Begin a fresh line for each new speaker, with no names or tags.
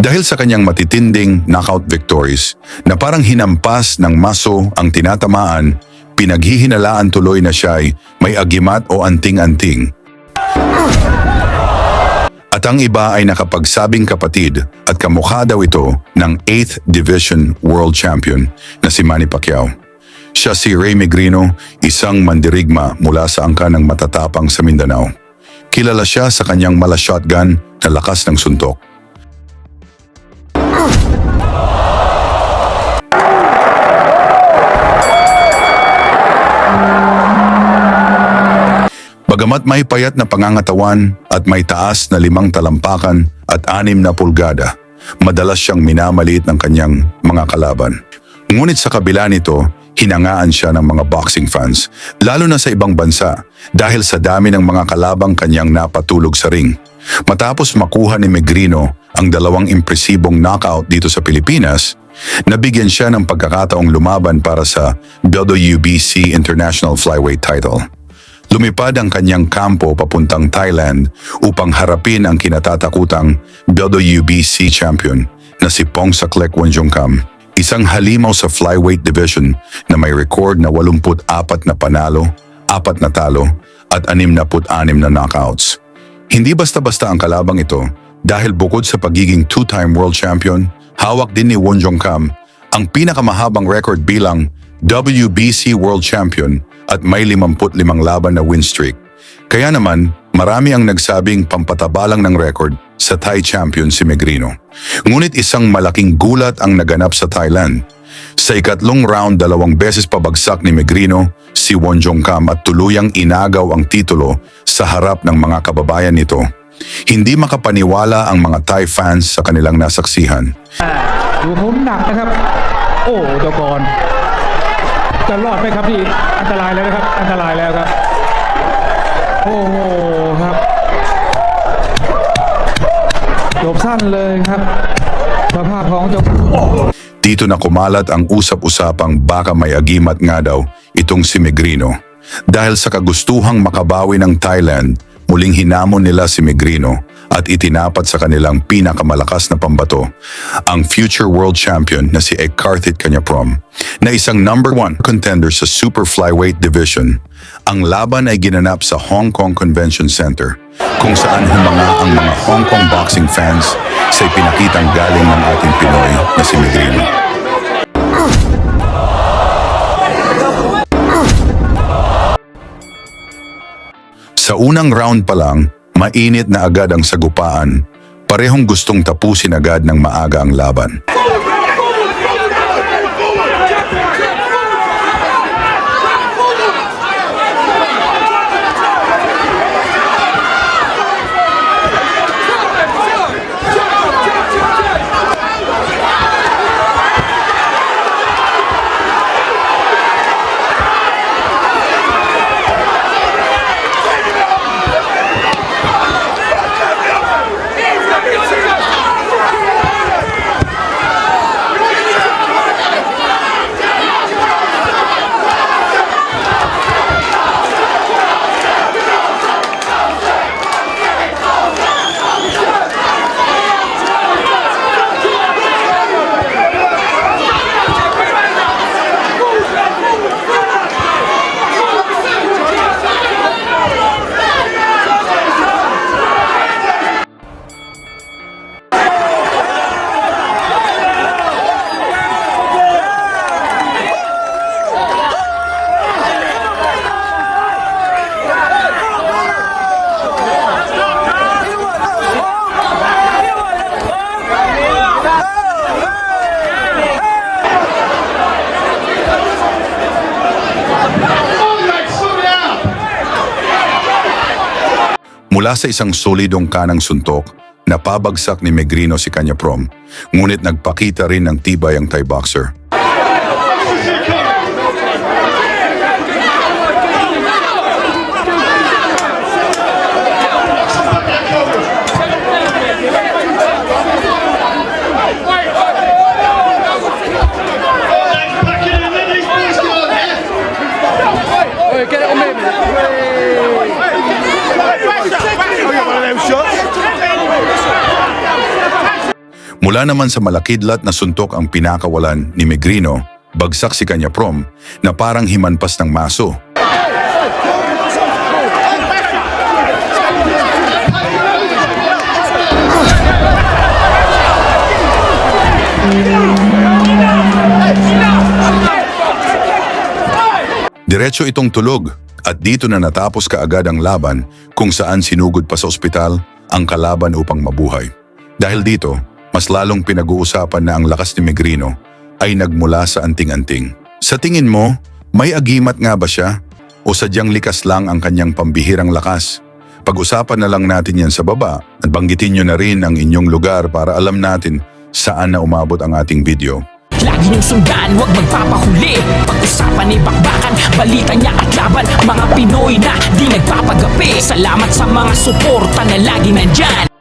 Dahil sa kanyang matitinding knockout victories na parang hinampas ng maso ang tinatamaan, pinaghihinalaan tuloy na siya'y may agimat o anting-anting. At ang iba ay nakapagsabing kapatid at kamukha daw ito ng 8th Division World Champion na si Manny Pacquiao. Siya si Ray Megrino, isang mandirigma mula sa angkan ng matatapang sa Mindanao. Kilala siya sa kanyang mala shotgun na lakas ng suntok. Bagamat may payat na pangangatawan at may taas na 5 talampakan at 6 na pulgada, madalas siyang minamaliit ng kanyang mga kalaban. Ngunit sa kabila nito, hinangaan siya ng mga boxing fans, lalo na sa ibang bansa dahil sa dami ng mga kalabang kanyang napatulog sa ring. Matapos makuha ni Megrino ang 2 impresibong knockout dito sa Pilipinas, nabigyan siya ng pagkakataong lumaban para sa WBC International Flyweight title. Lumipad ang kanyang kampo papuntang Thailand upang harapin ang kinatatakutang WBC champion na si Pongsaklek Wonjoongkam, isang halimaw sa flyweight division na may record na 84 na panalo, 4 na talo at 66 na knockouts. Hindi basta-basta ang kalabang ito dahil bukod sa pagiging 2-time world champion, hawak din ni Wonjoongkam ang pinakamahabang record bilang WBC World Champion at may 55 laban na win streak. Kaya naman, marami ang nagsabing pampataba lang ng record sa Thai champion si Megrino. Ngunit isang malaking gulat ang naganap sa Thailand. Sa ikatlong round, 2 beses pabagsak ni Megrino si Wonjoongkam at tuluyang inagaw ang titulo sa harap ng mga kababayan nito. Hindi makapaniwala ang mga Thai fans sa kanilang nasaksihan.
ดูมุมหนักนะครับโอ้เดี๋ยวก่อนจะรอดไหมครับพี่อันตรายแล้วนะครับอันตรายแล้วครับโอ้โหครับจบสั้นเลยครับสภาพของเจ้า
Dito na kumalat ang usap-usapang baka may agimat nga daw itong si Megrino. Dahil sa kagustuhang makabawi ng Thailand, muling hinamon nila si Megrino at itinapat sa kanilang pinakamalakas na pambato, ang future world champion na si Ekkarthit Kanyaprom, na isang number 1 contender sa super flyweight division. Ang laban ay ginanap sa Hong Kong Convention Center, kung saan humanga ang mga Hong Kong boxing fans sa ipinakitang galing ng ating Pinoy na si Megrino. Sa unang round pa lang, mainit na agad ang sagupaan. Parehong gustong tapusin agad ng maaga ang laban. Mula sa isang solidong kanang suntok, napabagsak ni Megrino si Kanyaprom, ngunit nagpakita rin ng tibay ang Thai boxer. Mula naman sa malakidlat na suntok ang pinakawalan ni Megrino, bagsak si Kanya Prom na parang himanpas ng maso. Diretso itong tulog at dito na natapos kaagad ang laban kung saan sinugod pa sa ospital ang kalaban upang mabuhay. Dahil dito, mas lalong pinag-uusapan na ang lakas ni Megrino ay nagmula sa anting-anting. Sa tingin mo, may agimat nga ba siya? O sadyang likas lang ang kanyang pambihirang lakas? Pag-usapan na lang natin yan sa baba at banggitin nyo na rin ang inyong lugar para alam natin saan na umabot ang ating video.
Lagi niyong sundan, huwag magpapahuli. Pag-usapan ay bakbakan, balita niya at laban. Mga Pinoy na di nagpapagapi. Salamat sa mga suporta na lagi nandyan.